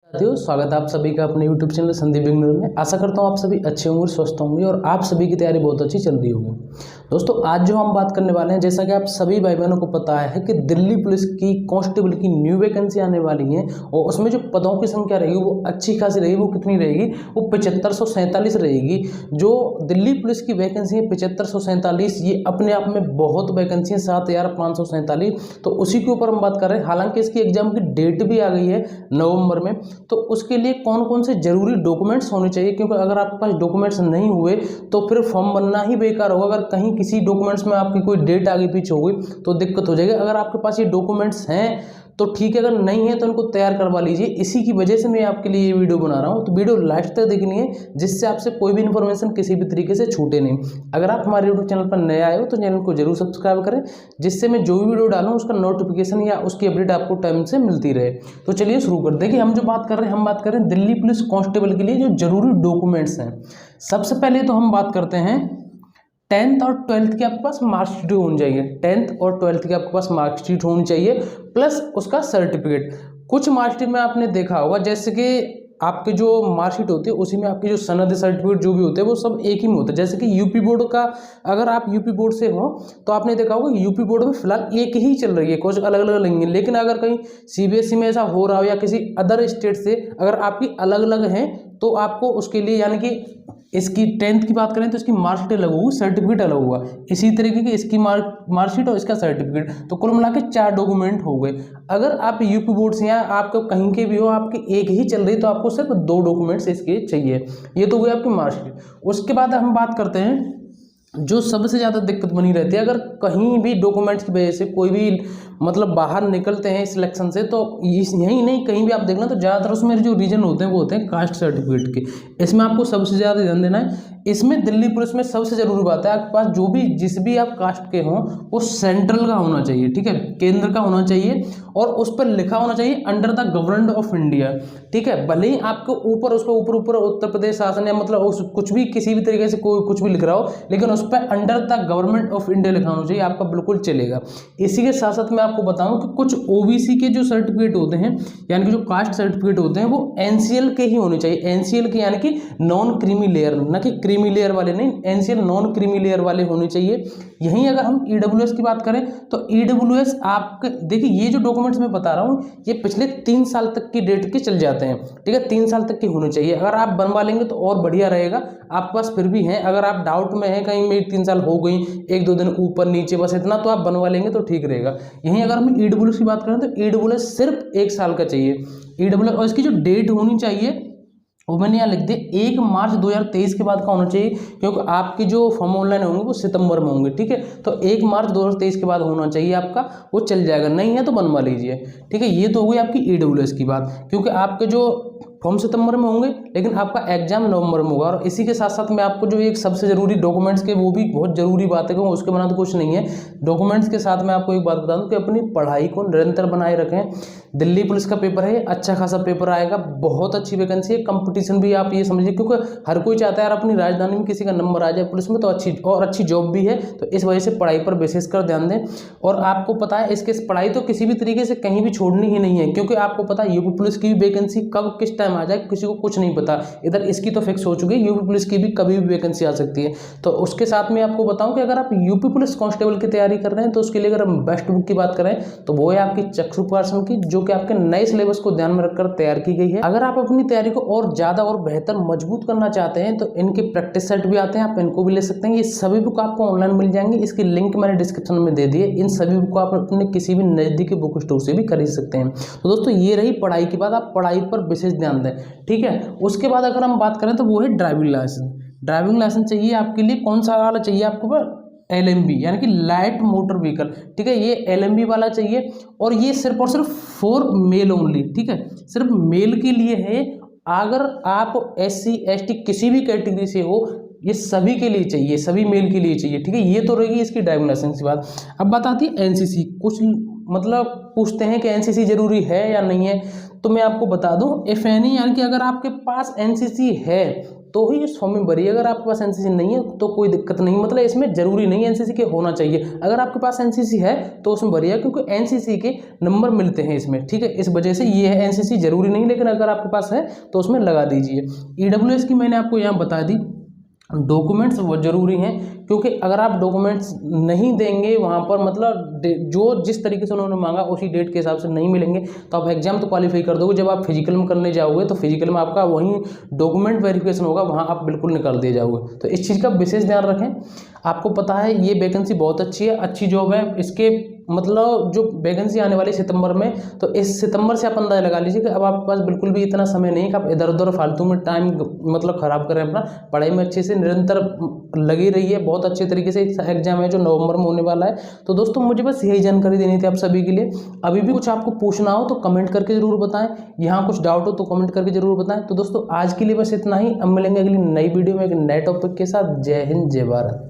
साथियों, स्वागत है आप सभी का अपने YouTube चैनल संदीप बेंगलुरु में। आशा करता हूँ आप सभी अच्छे होंगे, स्वस्थ होंगे और आप सभी की तैयारी बहुत अच्छी चल रही होगी। दोस्तों, आज जो हम बात करने वाले हैं, जैसा कि आप सभी भाई बहनों को पता है कि दिल्ली पुलिस की कांस्टेबल की न्यू वैकेंसी आने वाली है और उसमें जो पदों की संख्या रहेगी वो अच्छी खासी रहेगी। वो कितनी रहेगी? वो 7547 रहेगी। जो दिल्ली पुलिस की वैकेंसी है 7547, ये अपने आप में बहुत वैकेंसी है, 7547। तो उसी के ऊपर हम बात कर रहे हैं। हालांकि इसकी एग्जाम की डेट भी आ गई है नवंबर में। तो उसके लिए कौन कौन से जरूरी डॉक्यूमेंट्स होने चाहिए, क्योंकि अगर आपके पास डॉक्यूमेंट्स नहीं हुए तो फिर फॉर्म बनना ही बेकार होगा। अगर कहीं किसी डॉक्यूमेंट्स में आपकी कोई डेट आगे पीछे हो गई तो दिक्कत हो जाएगी। अगर आपके पास ये डॉक्यूमेंट्स हैं तो ठीक है, अगर नहीं है तो इनको तैयार करवा लीजिए। इसी की वजह से मैं आपके लिए ये वीडियो बना रहा हूँ। तो वीडियो लास्ट तक देखनी है, जिससे आपसे कोई भी इन्फॉर्मेशन किसी भी तरीके से छूटे नहीं। अगर आप हमारे यूट्यूब चैनल पर नए आए हो तो चैनल को जरूर सब्सक्राइब करें, जिससे मैं जो भी वीडियो डालूँ उसका नोटिफिकेशन या उसकी अपडेट आपको टाइम से मिलती रहे। तो चलिए शुरू कर। देखिए, हम जो बात कर रहे हैं, हम बात कर रहे हैं दिल्ली पुलिस कांस्टेबल के लिए जो जरूरी डॉक्यूमेंट्स हैं। सबसे पहले तो हम बात करते हैं 10th और 12th की आपके पास मार्कशीट होनी चाहिए। 10th और 12th की आपके पास मार्कशीट होनी चाहिए, प्लस उसका सर्टिफिकेट। कुछ मार्कशीट में आपने देखा होगा, जैसे कि आपकी जो मार्कशीट होती है उसी में आपकी जो सनद सर्टिफिकेट जो भी होते हैं वो सब एक ही में होता है। जैसे कि यूपी बोर्ड का, अगर आप यूपी बोर्ड से हो तो आपने देखा होगा यूपी बोर्ड में फिलहाल एक ही चल रही है, कुछ अलग अलग नहीं है। लेकिन अगर कहीं सीबीएसई में ऐसा हो रहा हो या किसी अदर स्टेट से अगर आपकी अलग अलग है तो आपको उसके लिए, यानी कि इसकी 10th की बात करें तो इसकी मार्कशीट अलग होगी, सर्टिफिकेट अलग होगा। इसी तरीके की इसकी मार्कशीट और इसका सर्टिफिकेट, तो कुल मिला के 4 डॉक्यूमेंट हो गए। अगर आप यूपी बोर्ड से या आपको कहीं के भी हो, आपकी एक ही चल रही तो आपको सिर्फ 2 डॉक्यूमेंट्स इसके चाहिए। ये तो हुई आपकी मार्कशीट। उसके बाद हम बात करते हैं जो सबसे ज़्यादा दिक्कत बनी रहती है, अगर कहीं भी डॉक्यूमेंट्स की वजह से कोई भी मतलब बाहर निकलते हैं सिलेक्शन से, तो यहीं नहीं कहीं भी आप देखना तो ज़्यादातर उसमें जो रीजन होते हैं वो होते हैं कास्ट सर्टिफिकेट के। इसमें आपको सबसे ज़्यादा ध्यान देना है। इसमें दिल्ली पुलिस में सबसे ज़रूरी बात है, आपके पास जो भी जिस भी आप कास्ट के हों वो सेंट्रल का होना चाहिए, ठीक है, केंद्र का होना चाहिए और उस पर लिखा होना चाहिए under the government of India, ठीक है। भले ही आपके ऊपर उस पर ऊपर उत्तर प्रदेश शासन या मतलब कुछ भी किसी भी तरीके से कोई कुछ भी लिख रहा हो, लेकिन उस पर under the government of India लिखा होना चाहिए, आपका बिल्कुल चलेगा। इसी के साथ साथ मैं आपको बताऊं कि कुछ ओबीसी के जो सर्टिफिकेट होते हैं, यानी कि जो कास्ट सर्टिफिकेट होते हैं, वो एनसीएल के ही होने चाहिए। एनसीएल के यानी कि नॉन क्रीमी लेयर, ना कि क्रीमी लेयर वाले नहीं, एनसीएल नॉन क्रीमी लेयर वाले होने चाहिए। यहीं अगर हम ईडब्ल्यूएस की बात करें तो ईडब्ल्यूएस आपके, देखिए ये जो डॉक्यूमेंट्स मैं बता रहा हूँ ये पिछले 3 साल तक की डेट के चल जाते हैं, ठीक है। 3 साल तक की होनी चाहिए। अगर आप बनवा लेंगे तो और बढ़िया रहेगा, आपके पास फिर भी है। अगर आप डाउट में है कहीं मेरी 3 साल हो गई, 1-2 दिन ऊपर नीचे, बस इतना तो आप बनवा लेंगे तो ठीक रहेगा। यहीं अगर हम ईडब्ल्यूएस की बात करें तो ईडब्ल्यूएस सिर्फ 1 साल का चाहिए ईडब्ल्यूएस, और इसकी जो डेट होनी चाहिए वो मैंने यहाँ लिख दिया 1 मार्च 2023 के बाद का होना चाहिए, क्योंकि आपके जो फॉर्म ऑनलाइन होंगे वो सितंबर में होंगे, ठीक है। तो 1 मार्च 2023 के बाद होना चाहिए आपका, वो चल जाएगा। नहीं है तो बनवा लीजिए, ठीक है। ये तो हो गई आपकी ईडब्ल्यूएस की बात, क्योंकि आपके जो फॉर्म सितंबर में होंगे लेकिन आपका एग्जाम नवंबर में होगा। और इसी के साथ साथ मैं आपको जो एक सबसे जरूरी डॉक्यूमेंट्स के, वो भी बहुत जरूरी बात है, क्योंकि उसके बना तो कुछ नहीं है। डॉक्यूमेंट्स के साथ मैं आपको एक बात बता दूं कि अपनी पढ़ाई को निरंतर बनाए रखें। दिल्ली पुलिस का पेपर है, अच्छा खासा पेपर आएगा, बहुत अच्छी वैकेंसी है। कंपटीशन भी आप ये समझिए, क्योंकि हर कोई चाहता है यार अपनी राजधानी में किसी का नंबर आ जाए पुलिस में, तो अच्छी जॉब भी है। तो इस वजह से पढ़ाई पर विशेष कर ध्यान दें। और आपको पता है इसके पढ़ाई तो किसी भी तरीके से कहीं भी छोड़नी ही नहीं है, क्योंकि आपको पता है यूपी पुलिस की भी वैकेंसी कब किस टाइम आ जाए किसी को कुछ नहीं पता। इधर इसकी तो फिक्स हो चुकी है, यूपी पुलिस की भी कभी भी वैकेंसी आ सकती है। तो उसके साथ में आपको बताऊं कि अगर आप यूपी पुलिस कांस्टेबल की तैयारी कर रहे हैं तो उसके लिए अगर हम बेस्ट बुक की बात करें तो वो है आपकी चक्षु प्रकाशन की, जो कि आपके नए सिलेबस को ध्यान में रखकर तैयार की गई है। अगर आप अपनी तैयारी को और ज्यादा और बेहतर मजबूत करना चाहते हैं तो इनके प्रैक्टिस सेट भी आते हैं, आप इनको भी ले सकते हैं। ये सभी बुक आपको ऑनलाइन मिल जाएंगे, इसकी लिंक मैंने डिस्क्रिप्शन में दे दी है। इन सभी बुक को आप अपने किसी भी नजदीकी बुक स्टोर से भी खरीद सकते हैं। तो दोस्तों, ये रही पढ़ाई की बात, आप पढ़ाई पर विशेष ध्यान दें, ठीक है। उसके बाद अगर हम बात करें तो वो है ड्राइविंग लाइसेंस। ड्राइविंग लाइसेंस चाहिए आपके लिए, कौन सा वाला चाहिए आपको पर LMB, यानी कि लाइट मोटर व्हीकल, ठीक है। ये LMB वाला चाहिए और ये सिर्फ और सिर्फ फॉर मेल ओनली, ठीक है, सिर्फ मेल के लिए है। अगर आप SC ST किसी भी कैटेगरी से हो, ये सभी के लिए चाहिए, सभी मेल के लिए चाहिए, ठीक है। ये तो रहेगी इसकी ड्राइविंग लाइसेंस की बात। अब बात आती है NCC। कुछ मतलब पूछते हैं कि एनसीसी जरूरी है या नहीं है, तो मैं आपको बता दूं इफ एनी, यानी कि अगर आपके पास एनसीसी है तो ही इस फॉर्म में भरिए, अगर आपके पास एनसीसी नहीं है तो कोई दिक्कत नहीं, मतलब इसमें जरूरी नहीं एनसीसी के होना चाहिए। अगर आपके पास एनसीसी है तो उसमें भरिए, क्योंकि एनसीसी के नंबर मिलते हैं इसमें, ठीक है, इस वजह से ये है, एनसीसी जरूरी नहीं, लेकिन अगर आपके पास है तो उसमें लगा दीजिए। ईडब्ल्यूएस की मैंने आपको यहाँ बता दी, डॉक्यूमेंट्स वो जरूरी हैं, क्योंकि अगर आप डॉक्यूमेंट्स नहीं देंगे वहाँ पर, मतलब जो जिस तरीके से उन्होंने मांगा उसी डेट के हिसाब से नहीं मिलेंगे, तो आप एग्जाम तो क्वालिफाई कर दोगे, जब आप फिजिकल में करने जाओगे तो फिजिकल में आपका वहीं डॉक्यूमेंट वेरिफिकेशन होगा, वहाँ आप बिल्कुल निकाल दिए जाओगे। तो इस चीज़ का विशेष ध्यान रखें। आपको पता है ये वैकेंसी बहुत अच्छी है, अच्छी जॉब है, इसके मतलब जो वैकेंसी आने वाली सितंबर में, तो इस सितंबर से आप अंदाजा लगा लीजिए कि अब आपके पास बिल्कुल भी इतना समय नहीं है कि आप इधर उधर फालतू में टाइम मतलब ख़राब करें अपना। पढ़ाई में अच्छे से निरंतर लगी रही है, बहुत अच्छे तरीके से एग्जाम है जो नवंबर में होने वाला है। तो दोस्तों मुझे बस यही जानकारी देनी थी आप सभी के लिए। अभी भी कुछ आपको पूछना हो तो कमेंट करके जरूर बताएं, यहाँ कुछ डाउट हो तो कमेंट करके जरूर बताएं। तो दोस्तों आज के लिए बस इतना ही, अब मिलेंगे अगली नई वीडियो में एक नए टॉपिक के साथ। जय हिंद, जय भारत।